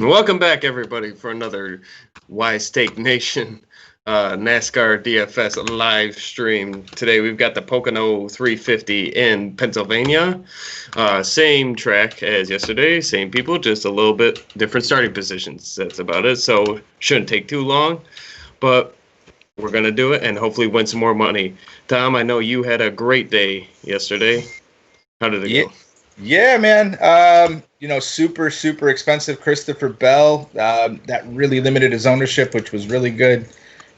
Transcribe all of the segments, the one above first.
Welcome back, everybody, for another Wise Take Nation NASCAR DFS live stream. Today we've got the Pocono 350 in Pennsylvania. Same track as yesterday, same people, just a little bit different starting positions. That's about it. So shouldn't take too long, but we're going to do it and hopefully win some more money. Tom, I know you had a great day yesterday. How did it go? Yeah, man. Super expensive Christopher Bell. That really limited his ownership, which was really good.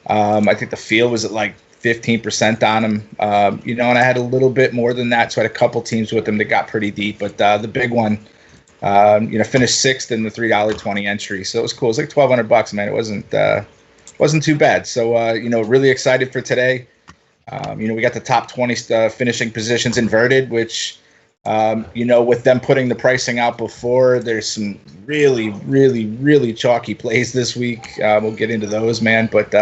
I think the field was at like 15% on him. And I had a little bit more than that, so I had a couple teams with him that got pretty deep. But the big one, finished sixth in the $3.20 entry, so it was cool. It was like $1,200, man. It wasn't too bad. So really excited for today. We got the top 20 finishing positions inverted, which. With them putting the pricing out before, there's some really chalky plays this week. We'll get into those, man. But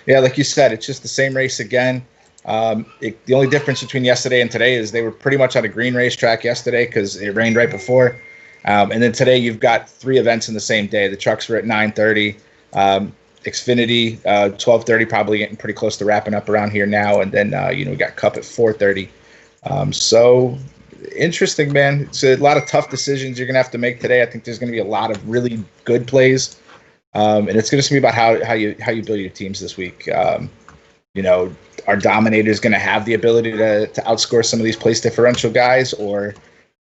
like you said, it's just the same race again. The only difference between yesterday and today is they were pretty much on a green racetrack yesterday because it rained right before. And then today you've got three events in the same day. The trucks were at 9:30. Xfinity 12:30, probably getting pretty close to wrapping up around here now. And then we got Cup at 4:30. So interesting, man. It's a lot of tough decisions you're gonna have to make today. I think there's gonna be a lot of really good plays, and it's gonna be about how you build your teams this week. Are dominators gonna have the ability to outscore some of these place differential guys, or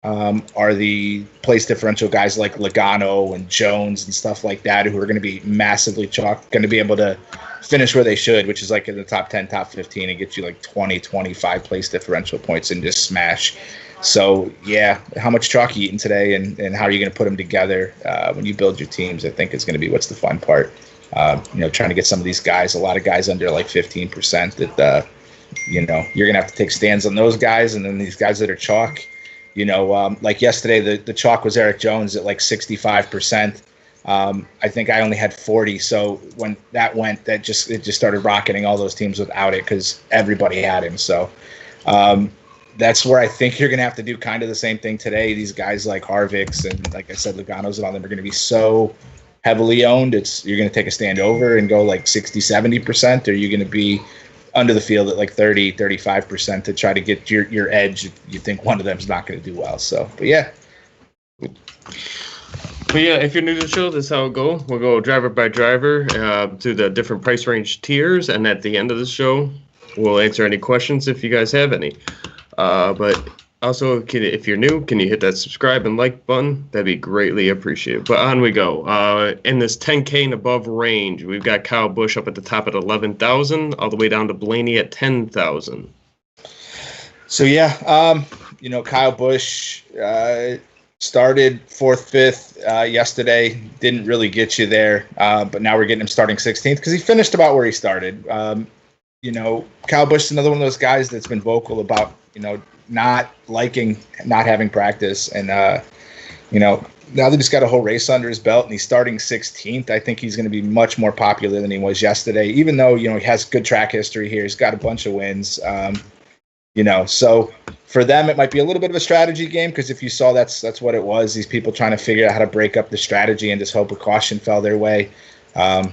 are the place differential guys like Logano and Jones and stuff like that, who are going to be massively chalk, going to be able to finish where they should, which is like in the top 10, top 15, and get you like 20, 25 place differential points and just smash. So, yeah, how much chalk are you eating today, and how are you going to put them together when you build your teams? I think is going to be what's the fun part. Trying to get some of these guys, a lot of guys under like 15% that, you're going to have to take stands on those guys, and then these guys that are chalk. Like yesterday, the chalk was Eric Jones at like 65%. I think I only had 40. So when that went, it just started rocketing all those teams without it because everybody had him. So that's where I think you're going to have to do kind of the same thing today. These guys like Harvick's and, like I said, Logano's and all them are going to be so heavily owned. You're going to take a stand over and go like 60, 70%, or you're going to be under the field at like 30, 35% to try to get your edge. You think one of them's not going to do well. So, but yeah. If you're new to the show, this is how it'll go. We'll go driver by driver to the different price range tiers. And at the end of the show, we'll answer any questions if you guys have any. But also, if you're new, can you hit that subscribe and like button? That'd be greatly appreciated. But on we go. In this 10K and above range, we've got Kyle Busch up at the top at 11,000, all the way down to Blaney at 10,000. So Kyle Busch started 4th, 5th yesterday. Didn't really get you there, but now we're getting him starting 16th because he finished about where he started. Kyle Busch is another one of those guys that's been vocal about not having practice, and now that he's got a whole race under his belt and he's starting 16th, I think he's going to be much more popular than he was yesterday, even though he has good track history here. He's got a bunch of wins. So for them it might be a little bit of a strategy game, because if you saw, that's what it was, these people trying to figure out how to break up the strategy and just hope a caution fell their way. So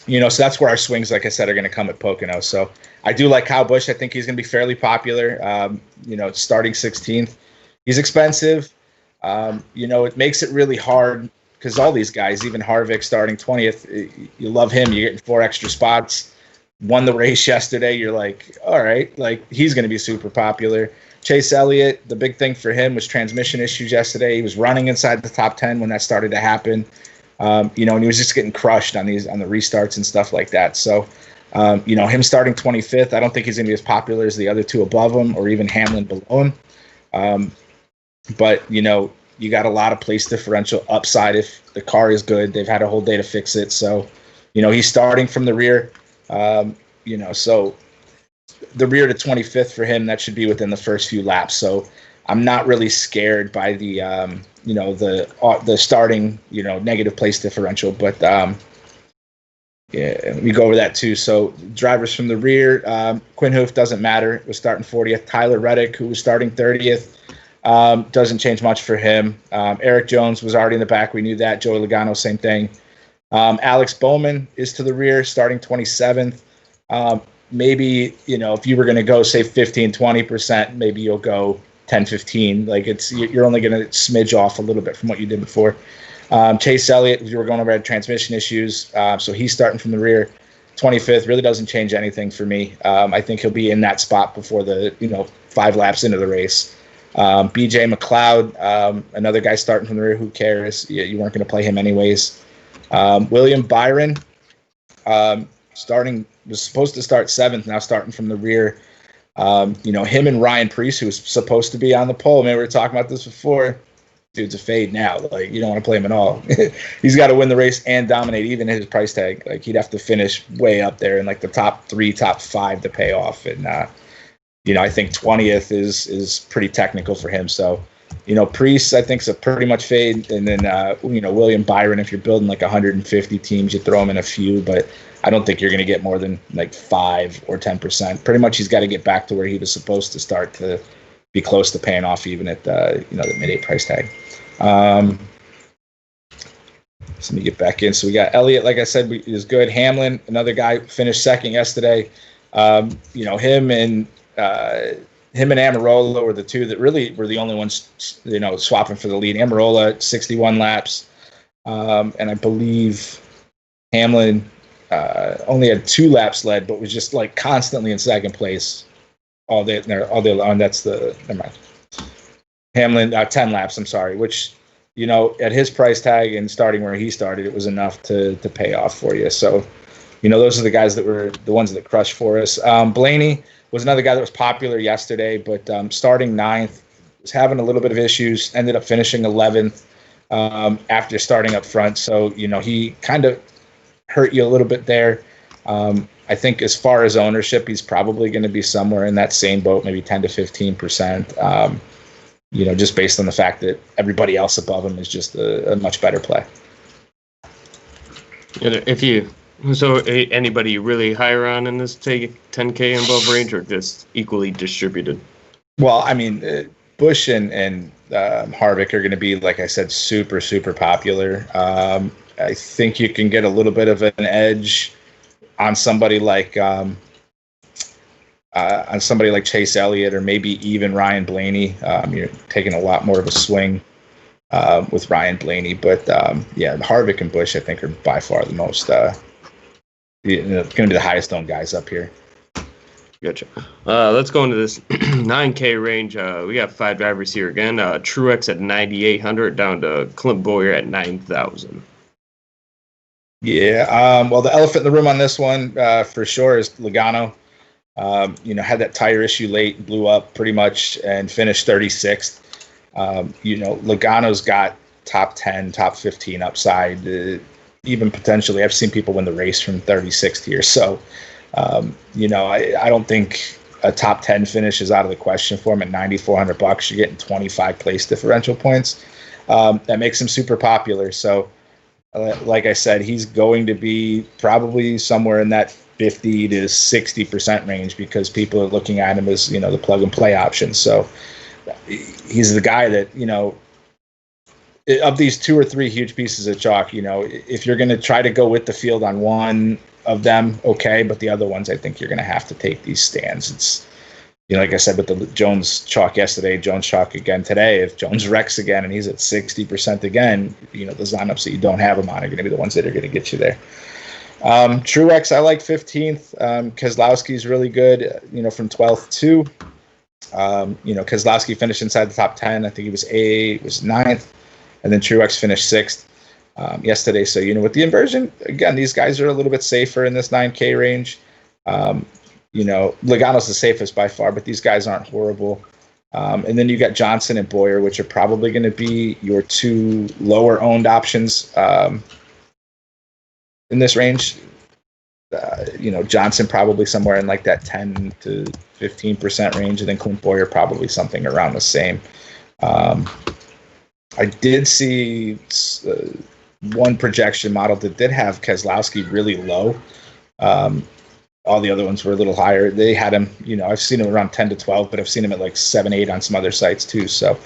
that's where our swings, like I said, are going to come at Pocono. So I do like Kyle Busch. I think he's going to be fairly popular. Starting 16th. He's expensive. It makes it really hard because all these guys, even Harvick starting 20th, you love him. You're getting 4 extra spots. Won the race yesterday. You're like, all right, like he's going to be super popular. Chase Elliott, the big thing for him was transmission issues yesterday. He was running inside the top 10 when that started to happen. And he was just getting crushed on the restarts and stuff like that. So, him starting 25th, I don't think he's going to be as popular as the other two above him, or even Hamlin below him. But you got a lot of place differential upside if the car is good. They've had a whole day to fix it. So, he's starting from the rear. So the rear to 25th for him, that should be within the first few laps. So I'm not really scared by the starting, negative place differential, but we go over that too. So drivers from the rear, Quinn Hoof doesn't matter. Was starting 40th. Tyler Reddick, who was starting 30th. Doesn't change much for him. Eric Jones was already in the back. We knew that. Joey Logano, same thing. Alex Bowman is to the rear, starting 27th. Maybe, if you were going to go, say, 15, 20%, maybe you'll go 10, 15. Like, you're only going to smidge off a little bit from what you did before. Chase Elliott, you were going over, had transmission issues, so he's starting from the rear. 25th really doesn't change anything for me. I think he'll be in that spot before the 5 laps into the race. BJ McLeod, another guy starting from the rear. Who cares? You weren't going to play him anyways. William Byron, was supposed to start 7th, now starting from the rear. Him and Ryan Preece, who was supposed to be on the pole. Maybe we were talking about this before. Dude's a fade now. Like, you don't want to play him at all. He's got to win the race and dominate, even at his price tag. Like, he'd have to finish way up there in like the top 3, top 5 to pay off. And I think 20th is pretty technical for him. So, Preece, I think, is a pretty much fade. And then, William Byron, if you're building like 150 teams, you throw him in a few. But I don't think you're going to get more than like 5 or 10%. Pretty much he's got to get back to where he was supposed to start to be close to paying off even at the mid-8 price tag. So let me get back in. So we got Elliott, like I said, is good. Hamlin, another guy, finished 2nd yesterday. Him and Amarola were the two that really were the only ones, swapping for the lead. Amarola, 61 laps. And I believe Hamlin only had 2 laps led, but was just like constantly in 2nd place all day long. That's never mind. Hamlin, 10 laps, I'm sorry, which, at his price tag and starting where he started, it was enough to pay off for you. So, those are the guys that were the ones that crushed for us. Blaney was another guy that was popular yesterday, but starting 9th, was having a little bit of issues, ended up finishing 11th after starting up front. So, he kind of hurt you a little bit there. I think as far as ownership, he's probably going to be somewhere in that same boat, maybe 10 to 15%, just based on the fact that everybody else above him is just a much better play. Anybody really higher on in this 10K and above range, or just equally distributed? Well, I mean, Busch and Harvick are going to be, like I said, super, super popular. I think you can get a little bit of an edge on somebody like Chase Elliott, or maybe even Ryan Blaney. You're taking a lot more of a swing with Ryan Blaney, but Harvick and Busch, I think, are by far the most going to be the highest owned guys up here. Gotcha. Let's go into this 9K range. We got 5 drivers here again. Truex at 9,800 down to Clint Bowyer at 9,000. Yeah. Well, the elephant in the room on this one for sure is Logano. Had that tire issue late, blew up pretty much, and finished 36th. Logano's got top 10, top 15 upside, even potentially. I've seen people win the race from 36th here. So, I don't think a top 10 finish is out of the question for him at $9,400. You're getting 25 place differential points. That makes him super popular. So, like I said, he's going to be probably somewhere in that 50 to 60% range because people are looking at him as, the plug and play option. So he's the guy that, of these 2 or 3 huge pieces of chalk, if you're going to try to go with the field on one of them, okay, but the other ones, I think you're going to have to take these stands. It's, like I said, with the Jones chalk yesterday, Jones chalk again today. If Jones wrecks again and he's at 60% again, the lineups that you don't have him on are going to be the ones that are going to get you there. Truex, I like 15th. Keselowski's really good, from 12th too. Keselowski finished inside the top 10. I think he was 9th. And then Truex finished 6th yesterday. So, with the inversion, again, these guys are a little bit safer in this 9K range. Logano's the safest by far, but these guys aren't horrible. And then you got Johnson and Bowyer, which are probably going to be your 2 lower owned options in this range. Johnson probably somewhere in like that 10 to 15% range, and then Clint Bowyer probably something around the same. I did see one projection model that did have Keselowski really low. All the other ones were a little higher. They had him, I've seen him around 10 to 12, but I've seen him at like 7, 8 on some other sites too. So,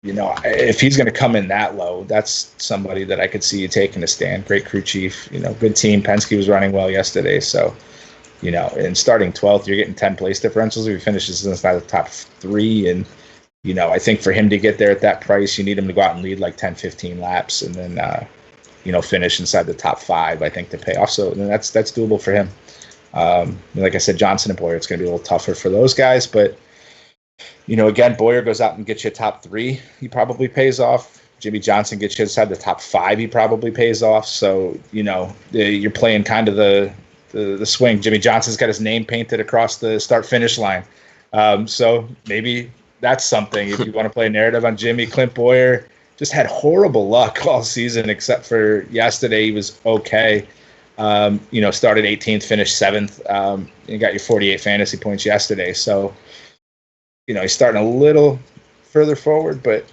if he's going to come in that low, that's somebody that I could see you taking a stand. Great crew chief, good team. Penske was running well yesterday. So, and starting 12th, you're getting 10 place differentials. If he finishes inside the top 3. And, I think for him to get there at that price, you need him to go out and lead like 10, 15 laps and then, finish inside the top 5, I think, to pay off. So that's doable for him. Like I said, Johnson and Boyer, it's going to be a little tougher for those guys. But, again, Boyer goes out and gets you a top 3. He probably pays off. Jimmy Johnson gets you inside the top 5. He probably pays off. So, you're playing kind of the swing. Jimmy Johnson's got his name painted across the start-finish line. So maybe that's something. If you want to play a narrative on Jimmy, Clint Boyer just had horrible luck all season except for yesterday. He was okay. Started 18th, finished 7th. You got your 48 fantasy points yesterday. So, he's starting a little further forward, but,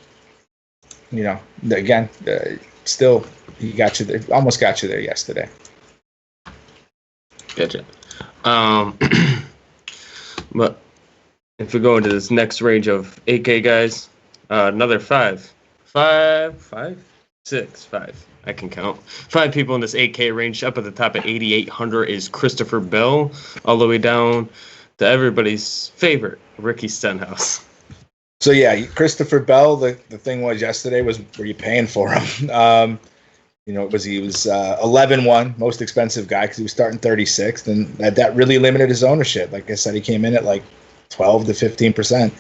again, still he got you there, almost got you there yesterday. Gotcha. But if we go into this next range of 8K guys, another 5. I can count. 5 people in this 8K range. Up at the top at 8,800 is Christopher Bell, all the way down to everybody's favorite, Ricky Stenhouse. So yeah, Christopher Bell. The thing was yesterday was, were you paying for him? He was 11-1, most expensive guy because he was starting 36th, and that really limited his ownership. Like I said, he came in at like 12 to 15%.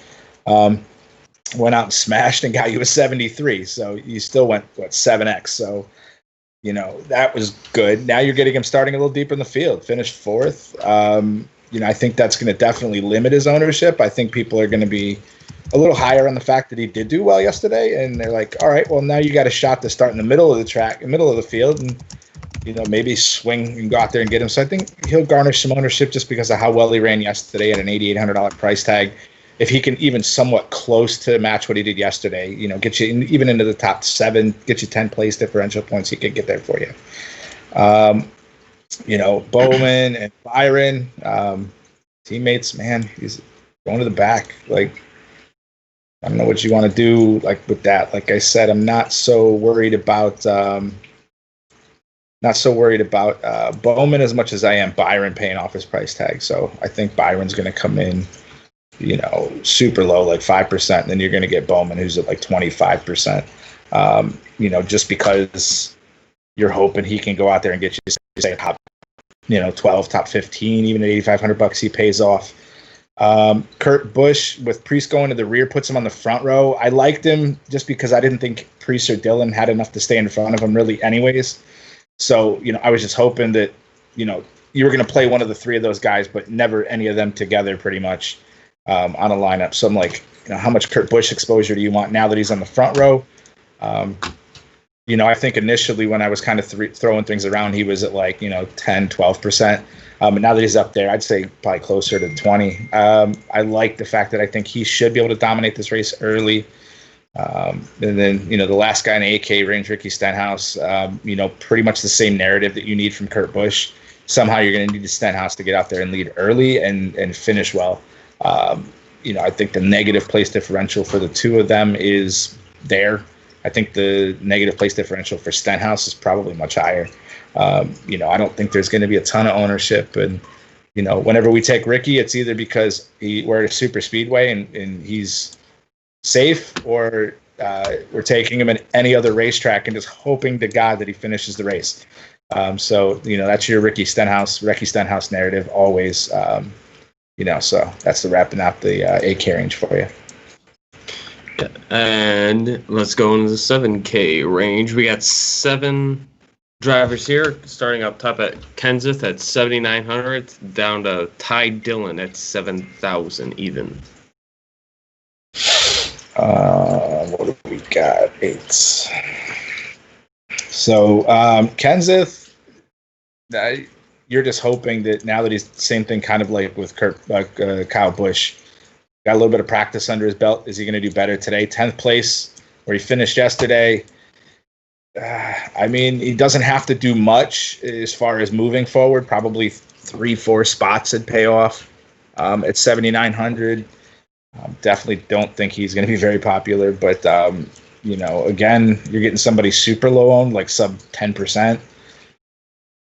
Went out and smashed and got you a 73. So you still went 7x. So that was good. Now you're getting him starting a little deeper in the field. Finished 4th. I think that's going to definitely limit his ownership. I think people are going to be a little higher on the fact that he did do well yesterday, and they're like, all right, well, now you got a shot to start in the middle of the track, middle of the field, and maybe swing and go out there and get him. So I think he'll garnish some ownership just because of how well he ran yesterday at an $8,800 price tag. If he can even somewhat close to match what he did yesterday, get you even into the top 7, get you 10 place differential points, he can get there for you. Bowman and Byron, teammates, man, he's going to the back. Like, I don't know what you want to do like with that. Like I said, I'm not so worried about Bowman as much as I am Byron paying off his price tag. So I think Byron's going to come in, super low, like 5%. And then you're going to get Bowman, who's at like 25%. Just because you're hoping he can go out there and get you, say, top, 12, top 15, even at $8,500, he pays off. Kurt Busch with Priest going to the rear puts him on the front row. I liked him just because I didn't think Priest or Dillon had enough to stay in front of him really anyways. So, I was just hoping that, you were going to play one of the 3 of those guys, but never any of them together pretty much on a lineup. So I'm like, how much Kurt Busch exposure do you want now that he's on the front row? I think initially when I was kind of throwing things around, he was at like, 10, 12%. And now that he's up there, I'd say probably closer to 20. I like the fact that I think he should be able to dominate this race early. And then, the last guy in the 8K range, Ricky Stenhouse, pretty much the same narrative that you need from Kurt Busch. Somehow you're going to need the Stenhouse to get out there and lead early and finish well. I think the negative place differential for the 2 of them is there. I think the negative place differential for Stenhouse is probably much higher. I don't think there's going to be a ton of ownership. And, whenever we take Ricky, it's either because we're at a super speedway and he's safe, or we're taking him at any other racetrack and just hoping to God that he finishes the race. So, that's your Ricky Stenhouse narrative always. So that's the wrapping out the 8K range for you. And let's go into the 7K range. We got 7 drivers here, starting up top at Kenseth at 7,900, down to Ty Dillon at 7,000 even. What do we got? 8. So Kenseth, you're just hoping that now that he's the same thing, kind of like with Kyle Busch, got a little bit of practice under his belt. Is he going to do better today? 10th place, where he finished yesterday. I mean, he doesn't have to do much as far as moving forward. Probably 3-4 spots would pay off at 7,900. Definitely don't think he's going to be very popular, but again, you're getting somebody super low owned, like sub 10%.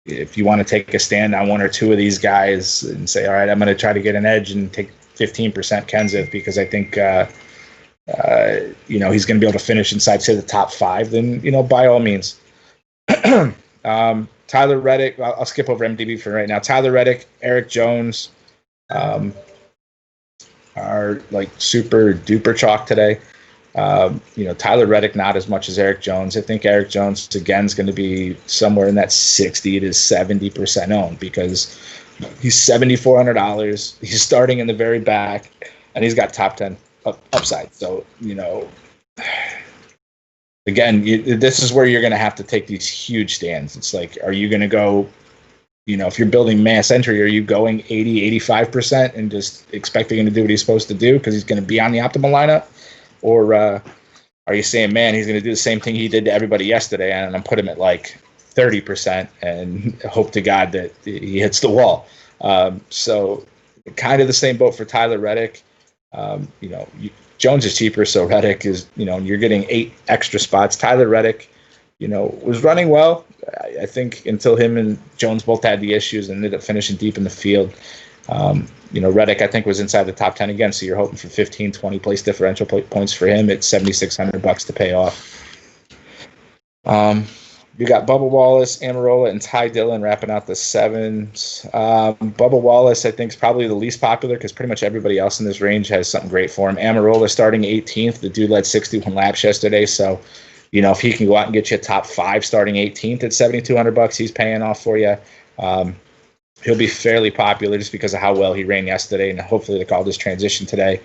If you want to take a stand on one or two of these guys and say, all right, I'm going to try to get an edge and take 15% Kenseth because I think he's going to be able to finish inside, say, the top 5, then, by all means. Tyler Reddick, I'll skip over MDB for right now. Tyler Reddick, Eric Jones are like super duper chalk today. Tyler Reddick, not as much as Eric Jones. I think Eric Jones, again, is going to be somewhere in that 60 to 70% owned because he's $7,400. He's starting in the very back, and he's got top 10 upside. So, again, this is where you're going to have to take these huge stands. It's like, are you going to go, if you're building mass entry, are you going 80, 85% and just expecting him to do what he's supposed to do because he's going to be on the optimal lineup? Or are you saying, man, he's going to do the same thing he did to everybody yesterday and I'm put him at like 30% and hope to God that he hits the wall? So kind of the same boat for Tyler Reddick. Jones is cheaper, so Reddick is, you're getting 8 extra spots. Tyler Reddick, was running well, I think, until him and Jones both had the issues and ended up finishing deep in the field. Reddick, I think, was inside the top 10 again, so you're hoping for 15, 20 place differential points for him at $7,600 to pay off. You got Bubba Wallace, Amarola, and Ty Dillon wrapping out the 7s. Bubba Wallace, I think, is probably the least popular because pretty much everybody else in this range has something great for him. Amarola starting 18th. The dude led 61 laps yesterday, so if he can go out and get you a top 5 starting 18th at $7,200, he's paying off for you. He'll be fairly popular just because of how well he ran yesterday, and hopefully they call this transition today.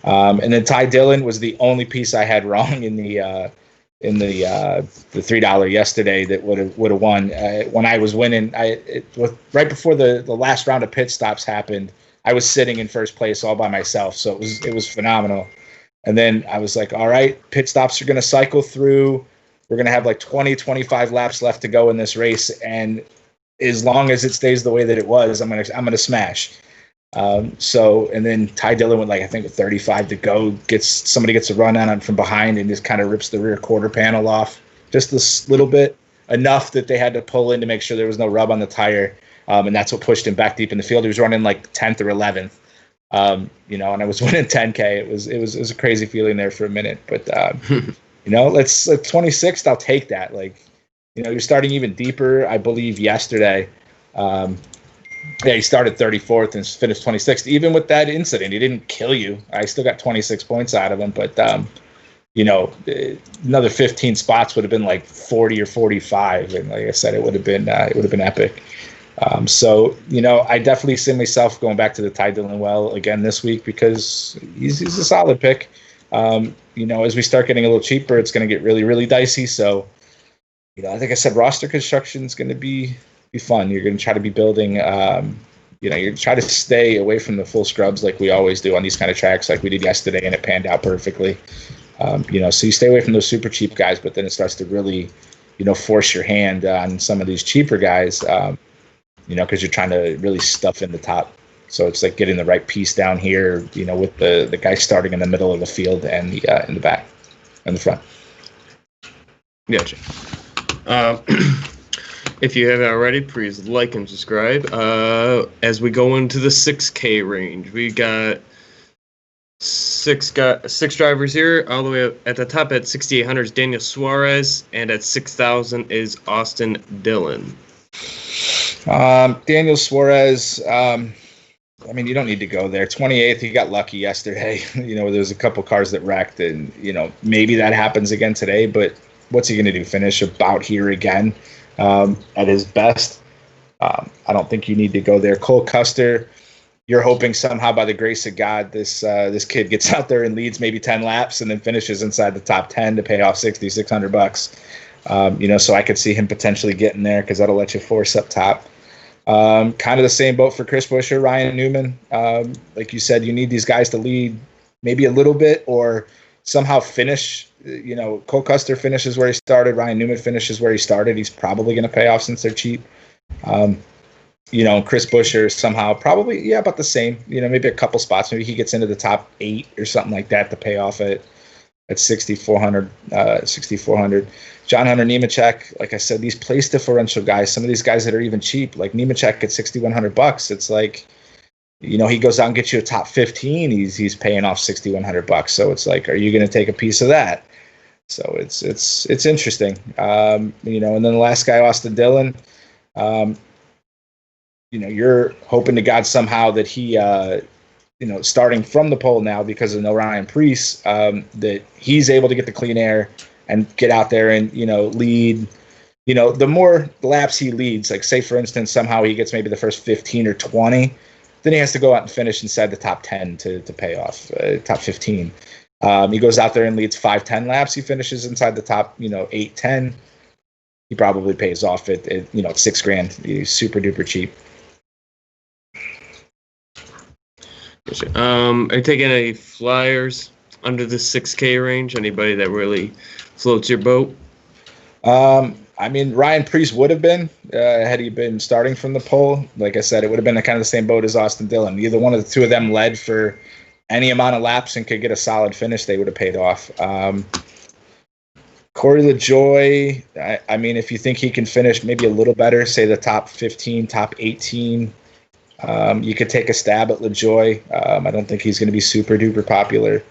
And then Ty Dillon was the only piece I had wrong in the $3 yesterday that would have won. When I was winning, right before the last round of pit stops happened, I was sitting in first place all by myself, so it was phenomenal. And then I was like, all right, pit stops are going to cycle through. We're going to have like 20, 25 laps left to go in this race, and as long as it stays the way that it was, I'm gonna smash. And then Ty Dillon with I think with 35 to go, somebody gets a run on from behind and just kind of rips the rear quarter panel off just this little bit, enough that they had to pull in to make sure there was no rub on the tire. And that's what pushed him back deep in the field. He was running like 10th or 11th, and I was winning 10K. It was a crazy feeling there for a minute, but let's 26th. I'll take that. You're starting even deeper. I believe yesterday, he started 34th and finished 26th. Even with that incident, he didn't kill you. I still got 26 points out of him, but another 15 spots would have been like 40 or 45, and like I said, it would have been epic. I definitely see myself going back to the Ty Dillon well again this week because he's a solid pick. As we start getting a little cheaper, it's going to get really, really dicey. So. I think I said roster construction is going to be fun. You're going to try to be building, you're going to try to stay away from the full scrubs like we always do on these kind of tracks like we did yesterday, and it panned out perfectly. So you stay away from those super cheap guys, but then it starts to really, force your hand on some of these cheaper guys, because you're trying to really stuff in the top. So it's like getting the right piece down here, with the guy starting in the middle of the field and in the back and the front. Gotcha. If you haven't already, please like and subscribe. As we go into the 6K range, we got six drivers here. All the way up at the top at 6,800 is Daniel Suarez, and at 6,000 is Austin Dillon. Daniel Suarez, you don't need to go there. 28th, he got lucky yesterday. There's a couple cars that wrecked, and maybe that happens again today, but what's he going to do? Finish about here again at his best? I don't think you need to go there. Cole Custer, you're hoping somehow by the grace of God this kid gets out there and leads maybe 10 laps and then finishes inside the top 10 to pay off $6,600. So I could see him potentially getting there because that'll let you force up top. Kind of the same boat for Chris Buescher, Ryan Newman. Like you said, you need these guys to lead maybe a little bit or somehow finish, Cole Custer finishes where he started, Ryan Newman finishes where he started, he's probably going to pay off since they're cheap. Chris Buescher somehow probably, about the same, maybe a couple spots. Maybe he gets into the top 8 or something like that to pay off at 6,400. John Hunter Nemechek, like I said, these place differential guys, some of these guys that are even cheap, like Nemechek at $6,100, it's like, he goes out and gets you a top 15. He's paying off $6,100. So it's like, are you going to take a piece of that? So it's interesting. And then the last guy, Austin Dillon, you're hoping to God somehow that he, starting from the pole now because of no Ryan Preece, that he's able to get the clean air and get out there and, lead. The more laps he leads, like say, for instance, somehow he gets maybe the first 15 or 20, then he has to go out and finish inside the top 10 to pay off, top 15. He goes out there and leads 5-10 laps. He finishes inside the top, 8-10. He probably pays off at $6,000. He's super duper cheap. Are you taking any flyers under the 6K range? Anybody that really floats your boat? Ryan Preece would have been, had he been starting from the pole. Like I said, it would have been kind of the same boat as Austin Dillon. Either one of the two of them led for any amount of laps and could get a solid finish, they would have paid off. Corey LaJoie, if you think he can finish maybe a little better, say the top 15, top 18, you could take a stab at LaJoie. I don't think he's going to be super duper popular.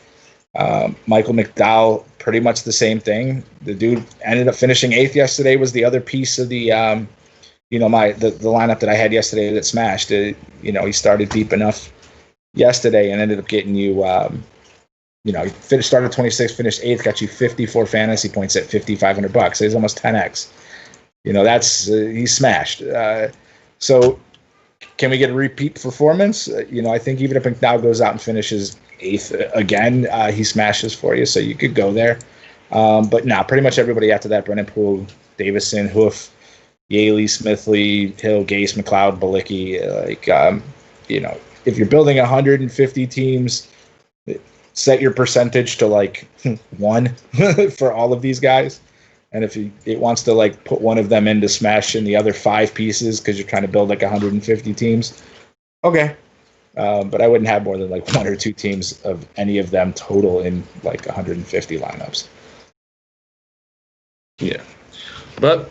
Michael McDowell, pretty much the same thing. The dude ended up finishing 8th yesterday, was the other piece of the, the lineup that I had yesterday that smashed. He started deep enough yesterday and ended up getting you, he started 26th, finished 8th, got you 54 fantasy points at $5,500. So he's almost 10x. He's smashed. So can we get a repeat performance? I think even if McDowell goes out and finishes 8th again, he smashes for you, so you could go there. But pretty much everybody after that: Brennan Poole, Davison, Hoof, Yaley, Smithley, Hill, Gase, McLeod, Balicki. If you're building 150 teams, set your percentage to 1 for all of these guys. And if it wants to put one of them in to smash in the other 5 pieces because you're trying to build 150 teams, okay. But I wouldn't have more than 1 or 2 teams of any of them total in 150 lineups. Yeah. But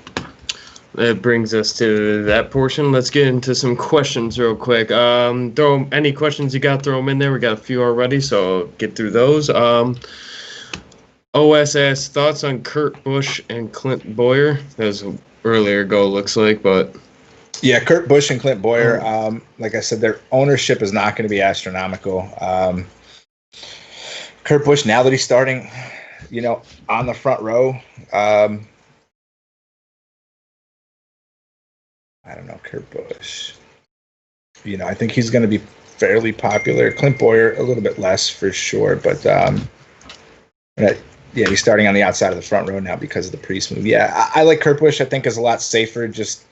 that brings us to that portion. Let's get into some questions real quick. Throw any questions you got, throw them in there. We got a few already, so get through those. OS asks, thoughts on Kurt Busch and Clint Boyer? That was an earlier goal, looks like, but... Yeah, Kurt Busch and Clint Boyer, like I said, their ownership is not going to be astronomical. Kurt Busch, now that he's starting, on the front row, I don't know, Kurt Busch. I think he's going to be fairly popular. Clint Boyer, a little bit less for sure, but he's starting on the outside of the front row now because of the Preece move. Yeah, I like Kurt Busch. I think is a lot safer. Just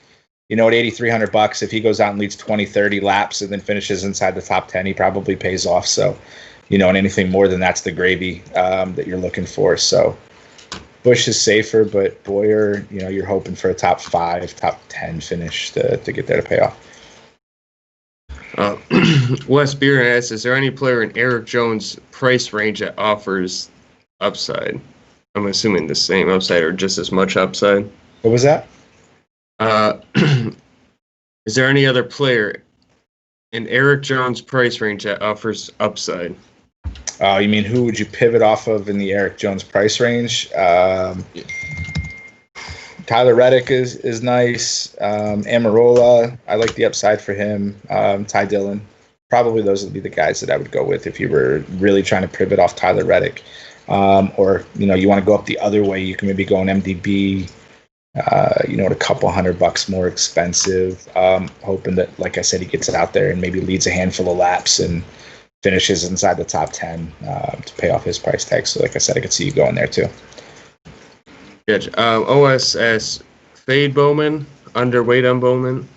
at $8,300, if he goes out and leads 20, 30 laps and then finishes inside the top 10, he probably pays off. So, and anything more than that's the gravy that you're looking for. So Busch is safer, but Boyer, you're hoping for a top 5, top 10 finish to get there to pay off. Wes Beer asks, is there any player in Eric Jones' price range that offers upside? I'm assuming the same upside or just as much upside. What was that? Is there any other player in Eric Jones' price range that offers upside? Oh, you mean who would you pivot off of in the Eric Jones price range? Tyler Reddick is nice. Amarola, I like the upside for him. Ty Dillon. Probably those would be the guys that I would go with if you were really trying to pivot off Tyler Reddick. Or, you want to go up the other way, you can maybe go an MDB, at a couple $100 more expensive, hoping that, like I said, he gets out there and maybe leads a handful of laps and finishes inside the top 10 to pay off his price tag. So, like I said, I could see you going there too. Good. OSS Fade Bowman, underweight on Bowman,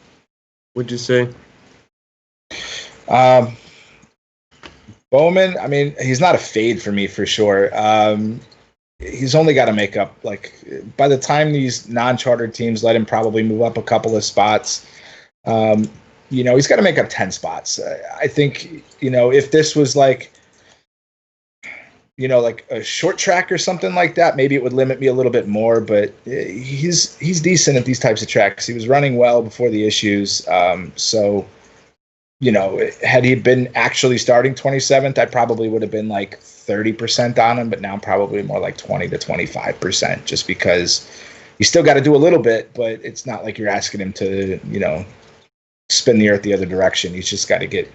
would you say? Bowman, I mean, he's not a fade for me for sure. He's only got to make up, like, by the time these non-chartered teams let him probably move up a couple of spots, he's got to make up 10 spots. I think, if this was like a short track or something like that, maybe it would limit me a little bit more, but he's decent at these types of tracks. He was running well before the issues. So, had he been actually starting 27th, I probably would have been like 30% on him, but now I'm probably more like 20 to 25%, just because you still got to do a little bit, but it's not like you're asking him to, spin the earth the other direction. He's just got to get,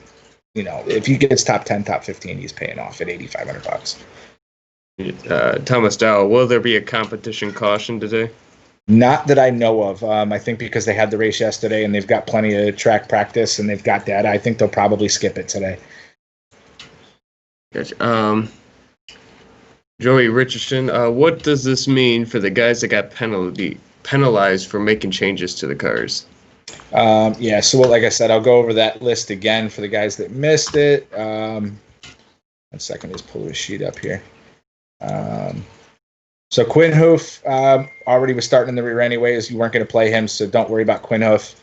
if he gets top 10, top 15, he's paying off at $8,500. Thomas Dow, will there be a competition caution today? Not that I know of. I think because they had the race yesterday and they've got plenty of track practice and they've got data, I think they'll probably skip it today. Gotcha. Joey Richardson, what does this mean for the guys that got penalized for making changes to the cars? So like I said, I'll go over that list again for the guys that missed it. 1 second, just pull the sheet up here. So Quinn Hoof already was starting in the rear anyways. You weren't going to play him, so don't worry about Quinn Hoof.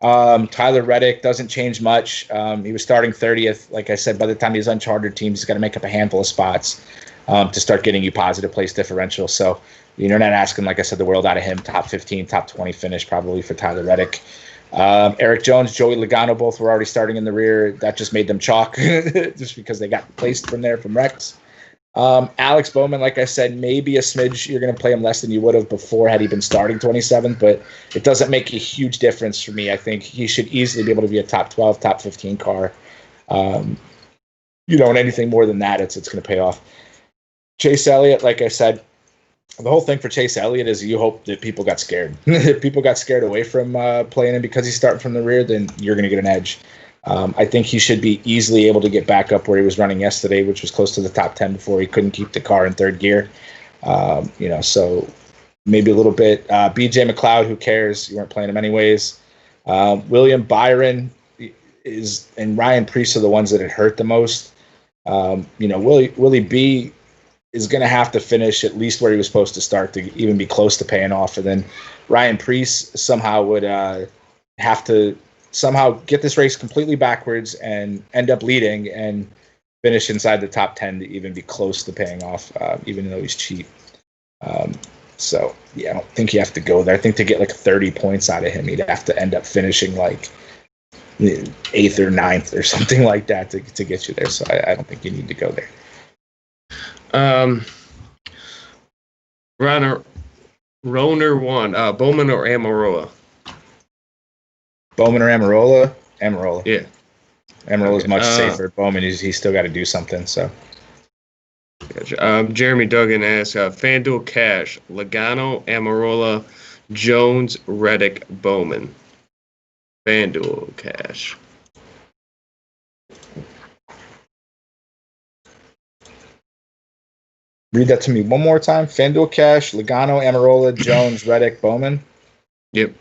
Tyler Reddick doesn't change much. He was starting 30th. Like I said, by the time he's unchartered teams, he's got to make up a handful of spots to start getting you positive place differential. So you're not asking, like I said, the world out of him. Top 15, top 20 finish probably for Tyler Reddick. Eric Jones, Joey Logano, both were already starting in the rear. That just made them chalk just because they got placed from Rex. Alex Bowman, like I said, maybe a smidge. You're going to play him less than you would have before had he been starting 27th, but it doesn't make a huge difference for me. I think he should easily be able to be a top 12, top 15 car. And anything more than that, it's going to pay off. Chase Elliott, like I said, the whole thing for Chase Elliott is you hope that people got scared. If people got scared away from playing him because he's starting from the rear, then you're going to get an edge. I think he should be easily able to get back up where he was running yesterday, which was close to the top 10 before he couldn't keep the car in third gear. So maybe a little bit. BJ McLeod, who cares? You weren't playing him anyways. William Byron and Ryan Preece are the ones that it hurt the most. Willie B is going to have to finish at least where he was supposed to start to even be close to paying off. And then Ryan Preece somehow would have to get this race completely backwards and end up leading and finish inside the top 10 to even be close to paying off, even though he's cheap. I don't think you have to go there. I think to get like 30 points out of him, he'd have to end up finishing like 8th or 9th or something like that to get you there. So I don't think you need to go there. Roner one, Bowman or Amarola? Bowman or Amarola? Amarola. Yeah. Amarola's much safer. Bowman, he's still got to do something. So. Gotcha. Jeremy Duggan asks, FanDuel cash, Logano, Amarola, Jones, Reddick, Bowman. FanDuel cash. Read that to me one more time. FanDuel cash, Logano, Amarola, Jones, Reddick, Bowman. Yep.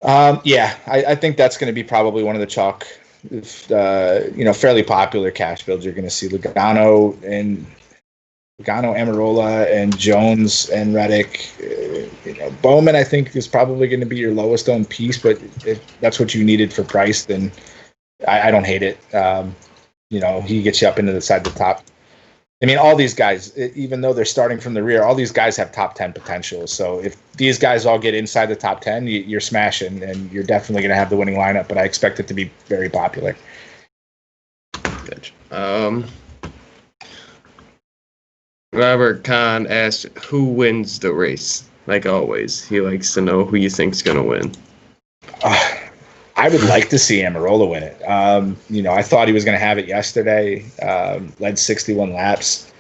I think that's going to be probably one of the chalk, fairly popular cash builds. You're going to see Logano, Amarola, and Jones and Reddick. Bowman, I think, is probably going to be your lowest owned piece, but if that's what you needed for price, then I don't hate it. He gets you up into the side of the top. I mean, all these guys, even though they're starting from the rear, all these guys have top 10 potential. So if these guys all get inside the top 10, you're smashing, and you're definitely going to have the winning lineup, but I expect it to be very popular. Gotcha. Robert Kahn asked, who wins the race? Like always, he likes to know who you think's going to win. I would like to see Amarola win it. I thought he was going to have it yesterday. Led 61 laps.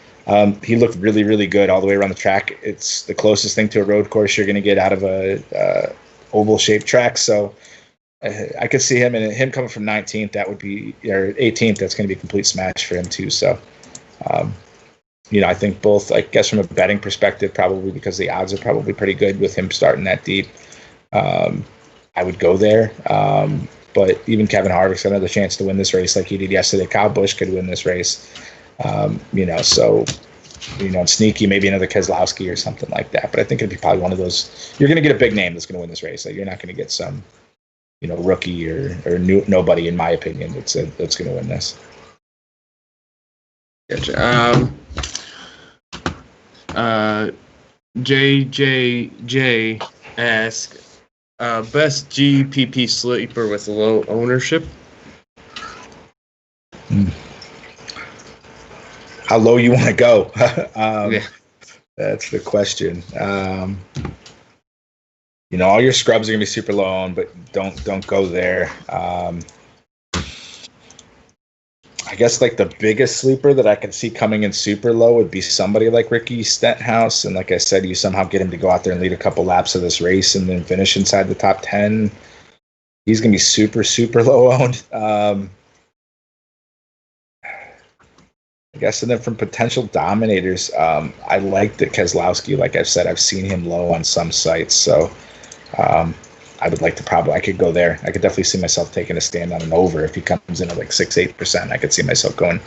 He looked really, really good all the way around the track. It's the closest thing to a road course you're going to get out of a oval-shaped track. So I could see him, and him coming from 19th, that would be, or 18th, that's going to be a complete smash for him too. So, I think both, I guess from a betting perspective, probably because the odds are probably pretty good with him starting that deep. I would go there. But even Kevin Harvick's got another chance to win this race like he did yesterday. Kyle Busch could win this race. So, and sneaky, maybe another Keselowski or something like that. But I think it'd be probably one of those. You're going to get a big name that's going to win this race. Like, you're not going to get some, rookie or nobody, in my opinion, that's going to win this. Gotcha. JJJ asks, best GPP sleeper with low ownership? How low you want to go? Yeah. That's the question. All your scrubs are gonna be super low owned, but don't go there. I guess like the biggest sleeper that I can see coming in super low would be somebody like Ricky Stenhouse. And like I said, you somehow get him to go out there and lead a couple laps of this race and then finish inside the top 10. He's gonna be super, super low owned. I guess, and then from potential dominators, I like that Keselowski. Like I've said, I've seen him low on some sites, so I would like to I could go there. I could definitely see myself taking a stand on an over if he comes in at like 6-8%. I could see myself going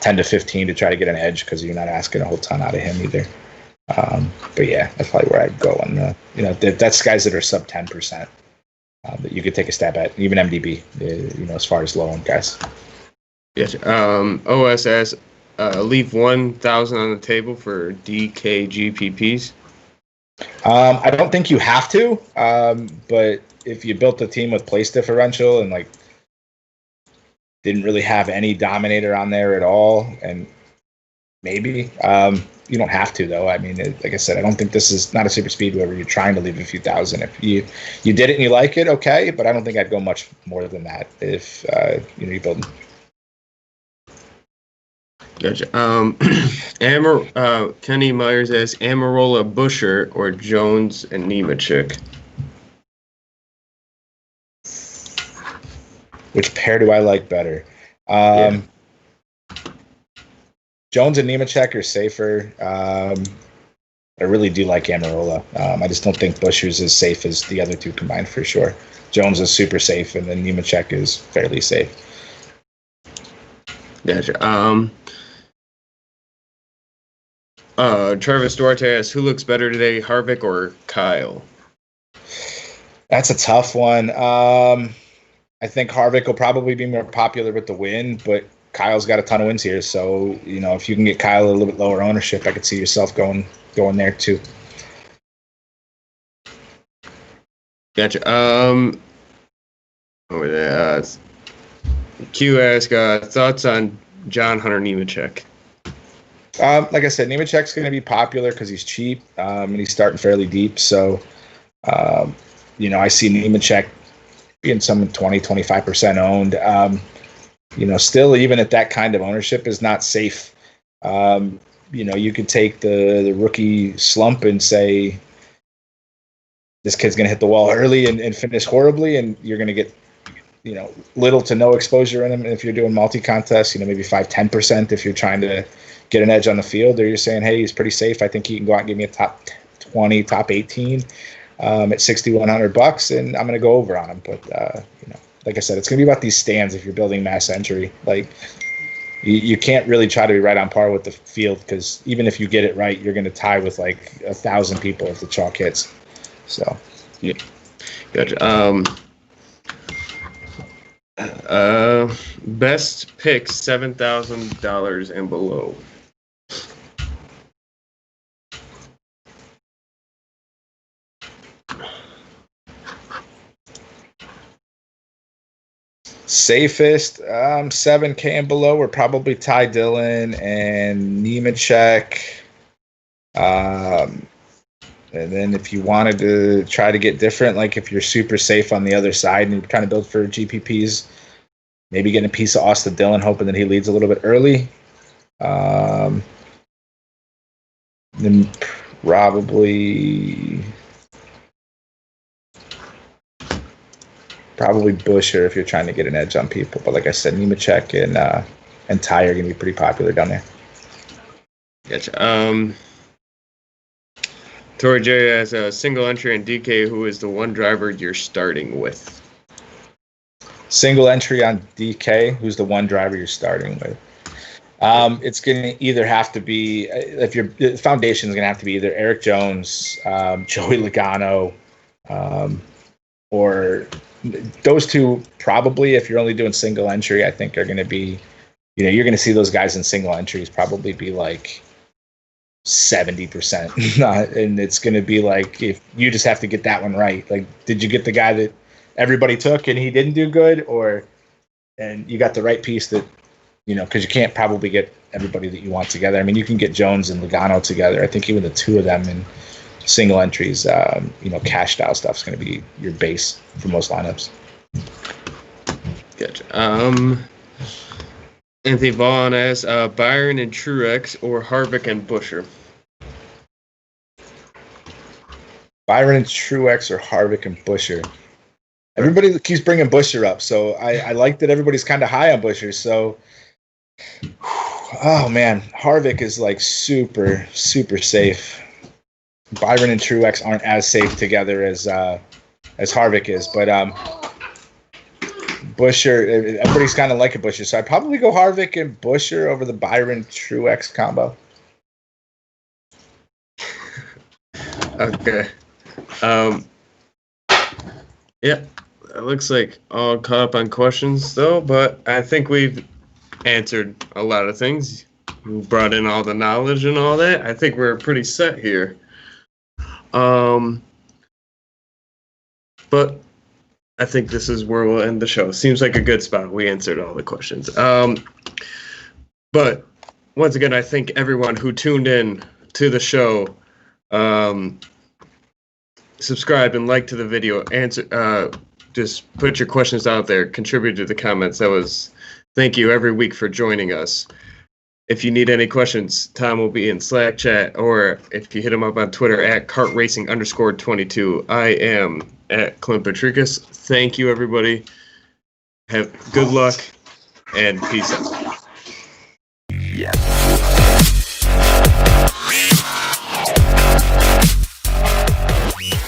10 to 15 to try to get an edge because you're not asking a whole ton out of him either. But yeah, that's probably where I'd go on the, that's guys that are sub 10% that you could take a stab at, even MDB, as far as low end guys. Yes. OSS. Leave 1,000 on the table for DK GPPs. I don't think you have to, but if you built a team with place differential and like didn't really have any dominator on there at all, and maybe you don't have to though. I mean, like I said, I don't think this is not a super speedway where you're trying to leave a few thousand. If you did it and you like it, okay, but I don't think I'd go much more than that if you build. Gotcha. Kenny Myers asks, Amarola, Busher, or Jones and Nemechek? Which pair do I like better? Jones and Nemechek are safer. I really do like Amarola. I just don't think Busher's as safe as the other two combined for sure. Jones is super safe, and then Nemechek is fairly safe. Gotcha. Travis Duarte asks, who looks better today, Harvick or Kyle? That's a tough one. I think Harvick will probably be more popular with the win, but Kyle's got a ton of wins here. So, if you can get Kyle a little bit lower ownership, I could see yourself going there too. Gotcha. Over there. Q asks, thoughts on John Hunter Nemechek? Like I said, Nemechek's going to be popular because he's cheap and he's starting fairly deep. So, I see Nemechek being some 20-25% owned. Still, even at that kind of ownership, is not safe. You could take the rookie slump and say, this kid's going to hit the wall early and finish horribly, and you're going to get, little to no exposure in him. And if you're doing multi-contests, maybe 5-10% if you're trying to get an edge on the field, or you're saying, hey, he's pretty safe. I think he can go out and give me a top 20, top 18 at $6,100, and I'm going to go over on him. But, like I said, it's going to be about these stands if you're building mass entry. Like, you can't really try to be right on par with the field because even if you get it right, you're going to tie with like 1,000 people if the chalk hits. So, yeah. Gotcha. Best pick $7,000 and below. Safest, 7K and below are probably Ty Dillon and Nemechek. And then if you wanted to try to get different, like if you're super safe on the other side and you're trying to build for GPPs, maybe getting a piece of Austin Dillon, hoping that he leads a little bit early. Then probably Busher if you're trying to get an edge on people. But like I said, Nemechek and Ty are going to be pretty popular down there. Gotcha. Tori J has a single entry on DK. Who is the one driver you're starting with? Single entry on DK. Who's the one driver you're starting with? It's going to either have to be, if your foundation is going to have to be either Eric Jones, Joey Logano, or those two probably, if you're only doing single entry, I think are going to be, you're going to see those guys in single entries probably be like 70%. And it's going to be like, if you just have to get that one right. Like, did you get the guy that everybody took and he didn't do good, and you got the right piece that, because you can't probably get everybody that you want together. I mean, you can get Jones and Logano together. I think even the two of them in single entries, cash style stuff is going to be your base for most lineups. Gotcha. Anthony Vaughn asks, Byron and Truex or Harvick and Buescher? Byron and Truex or Harvick and Buescher? Everybody keeps bringing Buescher up, so I like that everybody's kind of high on Buescher, so... Oh man, Harvick is like super, super safe. Byron and Truex aren't as safe together as Harvick is, but Buescher, everybody's kind of like a Buescher, so I'd probably go Harvick and Buescher over the Byron Truex combo. Okay. Yeah, it looks like all caught up on questions though, but I think we've answered a lot of things. We brought in all the knowledge and all that. I think we're pretty set here. But I think this is where we'll end the show. Seems like a good spot. We answered all the questions. But once again, I thank everyone who tuned in to the show. Subscribe and like to the video. Just put your questions out there. Contribute to the comments. Thank you every week for joining us. If you need any questions, Tom will be in Slack chat, or if you hit him up on Twitter at kartracing_22. I am at Clint Patricus. Thank you, everybody. Have good luck and peace out.